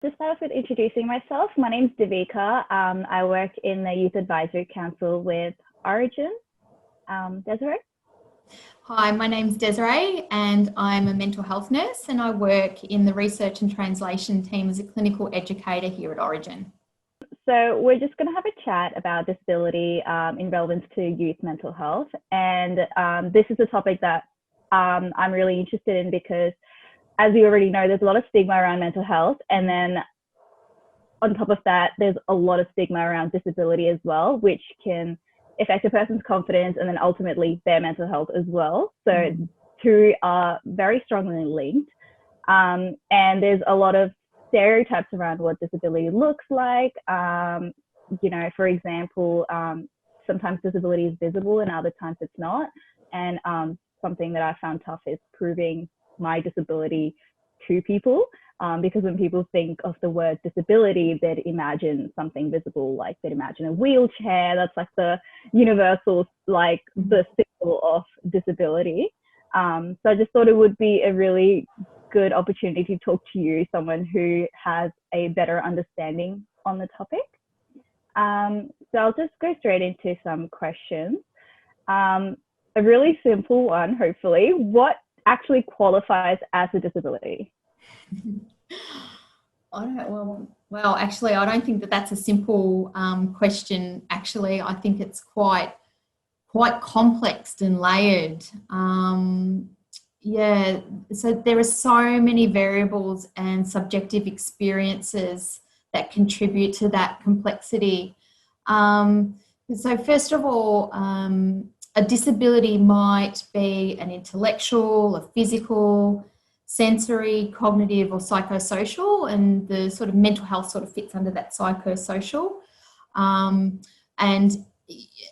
To start off with introducing myself, my name's Devika. I work in the Youth Advisory Council with Orygen. Desirée? Hi, my name's Desirée and I'm a mental health nurse and I work in the research and translation team as a clinical educator here at Orygen. So we're just going to have a chat about disability in relevance to youth mental health. And this is a topic that I'm really interested in because, as we already know, there's a lot of stigma around mental health. And then on top of that, there's a lot of stigma around disability as well, which can affect a person's confidence and then ultimately their mental health as well. So two are very strongly linked. And there's a lot of stereotypes around what disability looks like. For example, sometimes disability is visible and other times it's not. And something that I found tough is proving my disability to people. Because when people think of the word disability, they'd imagine something visible, like they'd imagine a wheelchair. That's like the universal, like the symbol of disability. So I just thought it would be a really good opportunity to talk to you, someone who has a better understanding on the topic. So I'll just go straight into some questions. A really simple one, hopefully. What actually qualifies as a disability? Actually, I don't think that that's a simple question. Actually, I think it's quite complex and layered. So there are so many variables and subjective experiences that contribute to that complexity. So first of all, a disability might be an intellectual, a physical, sensory, cognitive, or psychosocial, and the sort of mental health sort of fits under that psychosocial. And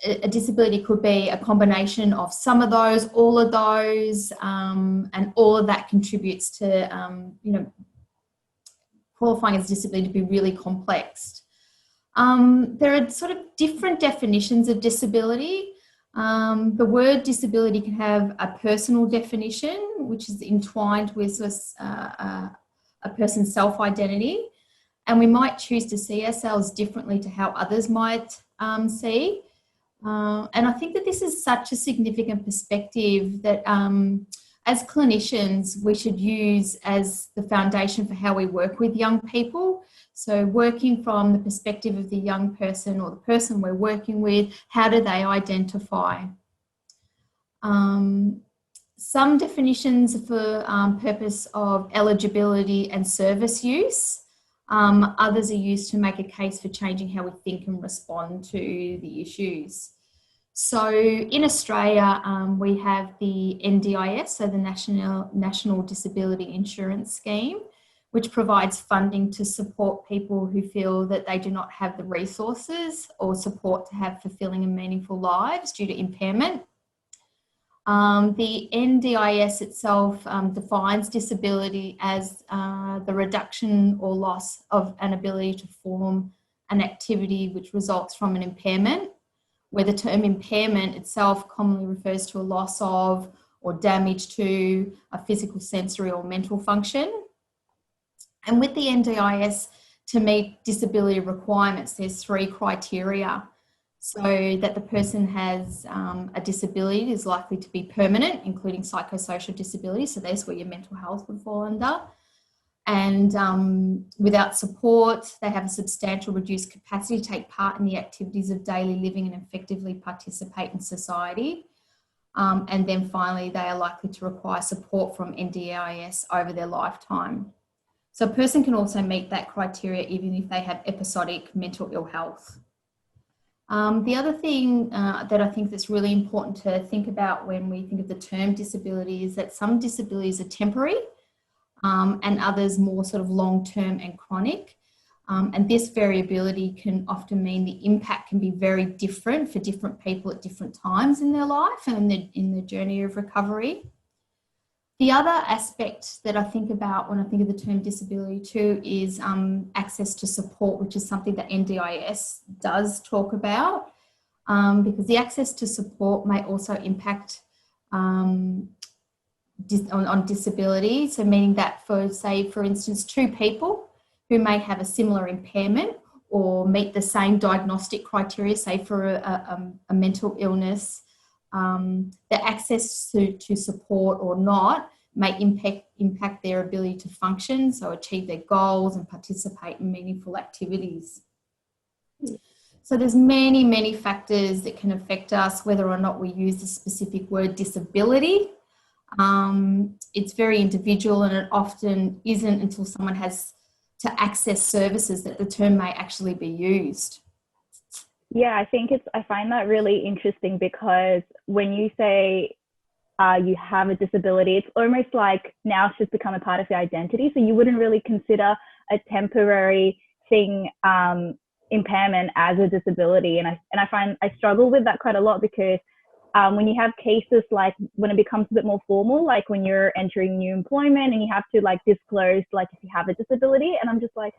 a disability could be a combination of some of those, all of those, and all of that contributes to, qualifying as a disability to be really complex. There are sort of different definitions of disability. The word disability can have a personal definition, which is entwined with a person's self-identity, and we might choose to see ourselves differently to how others might see. And I think that this is such a significant perspective that as clinicians, we should use as the foundation for how we work with young people. So working from the perspective of the young person or the person we're working with, how do they identify? Some definitions for purpose of eligibility and service use. Others are used to make a case for changing how we think and respond to the issues. So in Australia, we have the NDIS, so the National Disability Insurance Scheme, which provides funding to support people who feel that they do not have the resources or support to have fulfilling and meaningful lives due to impairment. The NDIS itself defines disability as the reduction or loss of an ability to perform an activity which results from an impairment, where the term impairment itself commonly refers to a loss of or damage to a physical, sensory or mental function. And with the NDIS, to meet disability requirements, there's 3 criteria. So that the person has a disability that is likely to be permanent, including psychosocial disability. So that's where your mental health would fall under. And without support, they have a substantial reduced capacity to take part in the activities of daily living and effectively participate in society. And then finally, they are likely to require support from NDIS over their lifetime. So a person can also meet that criteria even if they have episodic mental ill health. The other thing that I think that's really important to think about when we think of the term disability is that some disabilities are temporary and others more sort of long-term and chronic. And this variability can often mean the impact can be very different for different people at different times in their life and in the journey of recovery. The other aspect that I think about when I think of the term disability too is access to support, which is something that NDIS does talk about, because the access to support may also impact on disability. So meaning that for instance, 2 people who may have a similar impairment or meet the same diagnostic criteria, say for a mental illness, the access to support or not may impact their ability to function, so achieve their goals and participate in meaningful activities. So there's many, many factors that can affect us, whether or not we use the specific word disability. It's very individual, and it often isn't until someone has to access services that the term may actually be used. Yeah, I find that really interesting, because when you say you have a disability, it's almost like now it's just become a part of your identity. So you wouldn't really consider a temporary thing, impairment, as a disability. And I find I struggle with that quite a lot, because when you have cases like when it becomes a bit more formal, like when you're entering new employment and you have to like disclose like if you have a disability, and I'm just like,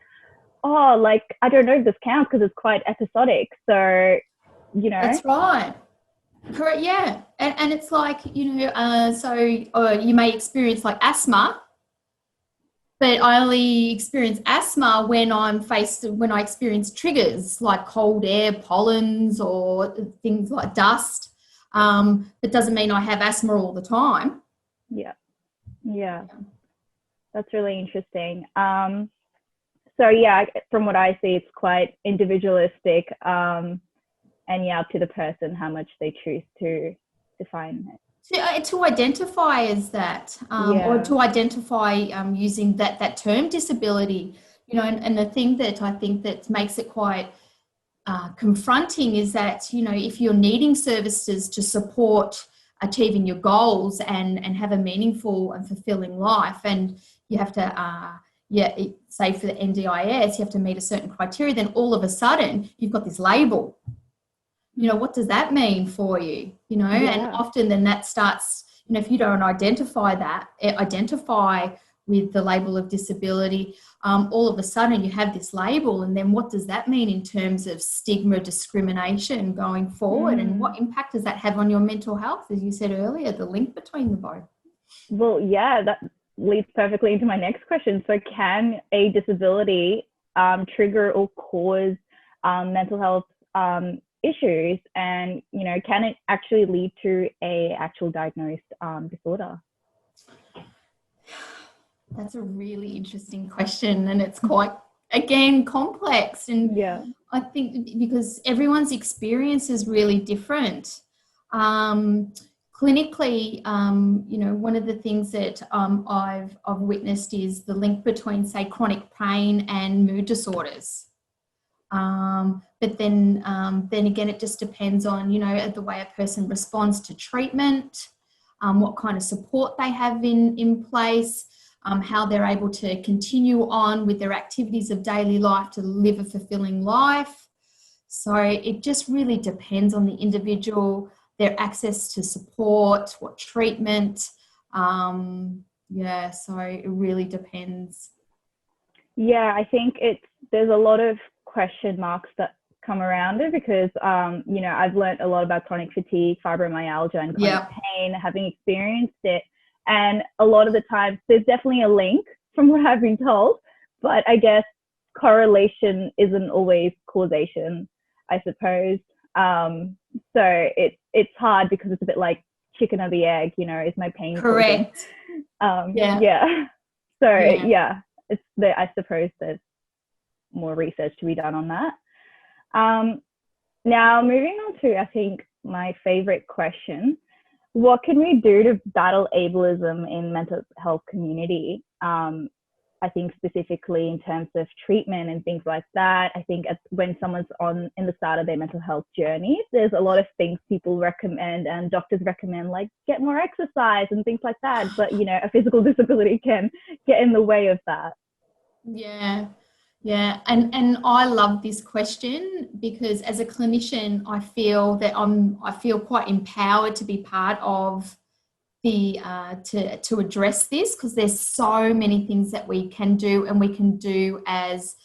oh, like I don't know if this counts because it's quite episodic. So, you know. That's right. Correct. Yeah. And it's like, you know, so you may experience like asthma, but I only experience asthma when when I experience triggers like cold air, pollens, or things like dust. That doesn't mean I have asthma all the time. Yeah. That's really interesting. So yeah, from what I see, it's quite individualistic, and yeah, up to the person how much they choose to define it. To identify as that, or to identify using that term disability, you know, and the thing that I think that makes it quite confronting is that, you know, if you're needing services to support achieving your goals and have a meaningful and fulfilling life, and you have to say for the NDIS you have to meet a certain criteria, then all of a sudden you've got this label. You know, what does that mean for you? You know, and often then that starts, you know, if you don't identify with the label of disability, all of a sudden you have this label, and then what does that mean in terms of stigma, discrimination going forward, and what impact does that have on your mental health, as you said earlier, the link between the both? Well, yeah, that leads perfectly into my next question. So can a disability trigger or cause mental health issues, and, you know, can it actually lead to a actual diagnosed disorder? That's a really interesting question, and it's quite, again, complex. And I think because everyone's experience is really different. Clinically, you know, one of the things that I've witnessed is the link between, say, chronic pain and mood disorders. But then again, it just depends on, you know, the way a person responds to treatment, what kind of support they have in place, how they're able to continue on with their activities of daily life to live a fulfilling life. So it just really depends on the individual, their access to support, what treatment. So it really depends. Yeah, I think there's a lot of question marks that come around it, because you know, I've learned a lot about chronic fatigue, fibromyalgia, and chronic pain, having experienced it. And a lot of the times there's definitely a link from what I've been told, but I guess correlation isn't always causation, I suppose. So it's hard, because it's a bit like chicken or the egg, you know, is my pain correct? So I suppose there's more research to be done on that. Now moving on to, I think, my favorite question: what can we do to battle ableism in mental health community? I think specifically in terms of treatment and things like that. I think when someone's in the start of their mental health journey, there's a lot of things people recommend and doctors recommend, like get more exercise and things like that. But, you know, a physical disability can get in the way of that. Yeah. And I love this question, because as a clinician, I feel that I feel quite empowered to be part of to address this, because there's so many things that we can do, and we can do as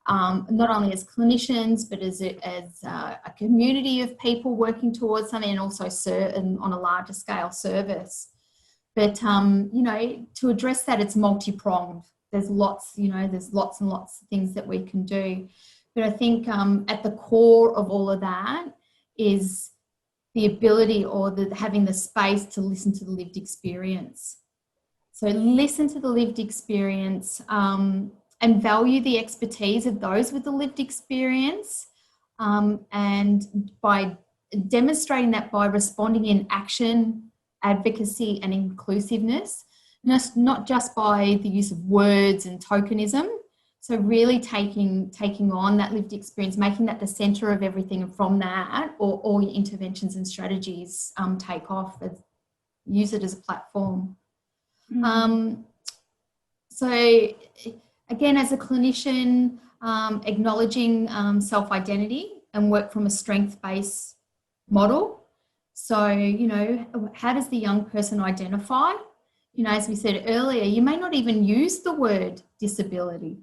not only as clinicians, but as a community of people working towards something, and also on a larger scale service. But you know, to address that, it's multi-pronged. there's lots, there's lots and lots of things that we can do. But I think at the core of all of that is the ability or having the space to listen to the lived experience. So listen to the lived experience and value the expertise of those with the lived experience. And by demonstrating that by responding in action, advocacy and inclusiveness, not just by the use of words and tokenism. So really taking on that lived experience, making that the centre of everything, and from that, all your interventions and strategies take off. Use it as a platform. So again, as a clinician, acknowledging self-identity and work from a strength-based model. So, how does the young person identify? As we said earlier, you may not even use the word disability.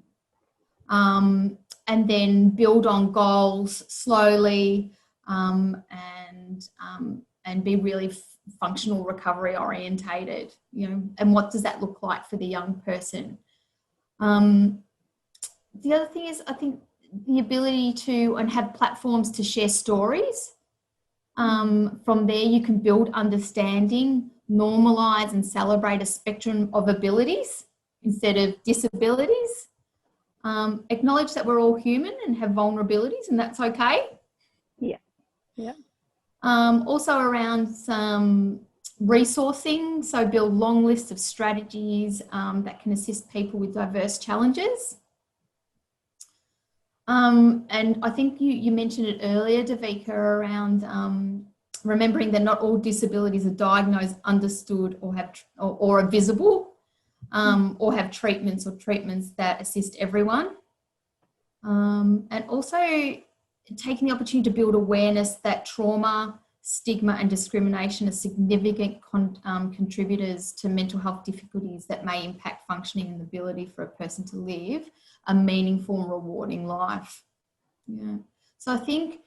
And then build on goals slowly and be really functional recovery orientated, and what does that look like for the young person? The other thing is, I think, the ability to and have platforms to share stories. From there, you can build understanding, normalize and celebrate a spectrum of abilities instead of disabilities. Acknowledge that we're all human and have vulnerabilities, and that's okay. Yeah. Also around some resourcing, so build long lists of strategies that can assist people with diverse challenges. And I think you mentioned it earlier, Devika, around remembering that not all disabilities are diagnosed, understood, or are visible, or have treatments that assist everyone. And also taking the opportunity to build awareness that trauma, stigma and discrimination are significant contributors to mental health difficulties that may impact functioning and the ability for a person to live a meaningful and rewarding life. Yeah. So I think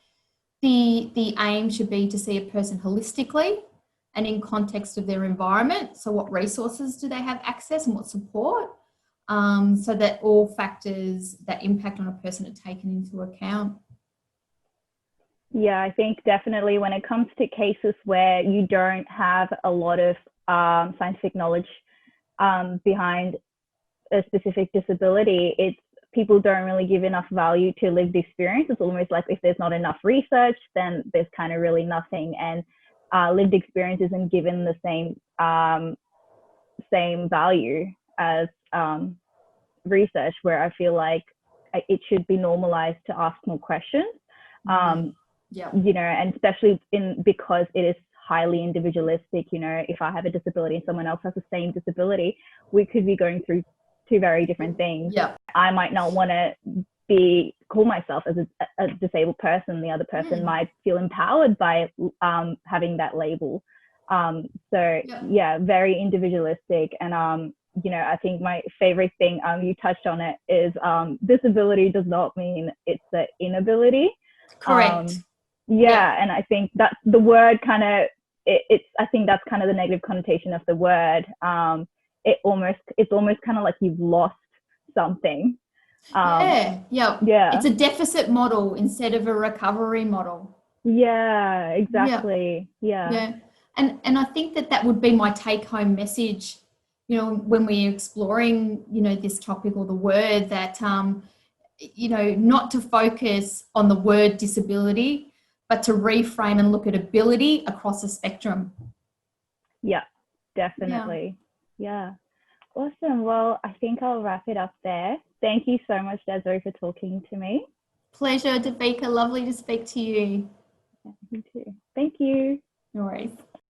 the aim should be to see a person holistically and in context of their environment. So what resources do they have access and what support? So that all factors that impact on a person are taken into account. Yeah, I think definitely when it comes to cases where you don't have a lot of scientific knowledge behind a specific disability, people don't really give enough value to lived experience. It's almost like if there's not enough research, then there's kind of really nothing. And lived experience isn't given the same value as research, where I feel like it should be normalized to ask more questions. And especially because it is highly individualistic. If I have a disability and someone else has the same disability, we could be going through two very different things. I might not want to call myself as a disabled person. The other person might feel empowered by having that label. Very individualistic. And I think my favorite thing, you touched on it, is disability does not mean it's the inability. Correct. And I think that's the word kind of, I think that's kind of the negative connotation of the word. It's almost kind of like you've lost something. It's a deficit model instead of a recovery model. Yeah, exactly. And I think that would be my take home message, when we're exploring, this topic or the word, that not to focus on the word disability, but to reframe and look at ability across a spectrum. Yeah, definitely. Yeah. Awesome. Well, I think I'll wrap it up there. Thank you so much, Desirée, for talking to me. Pleasure, Devika. Lovely to speak to you. Yeah, you too. Thank you. No worries.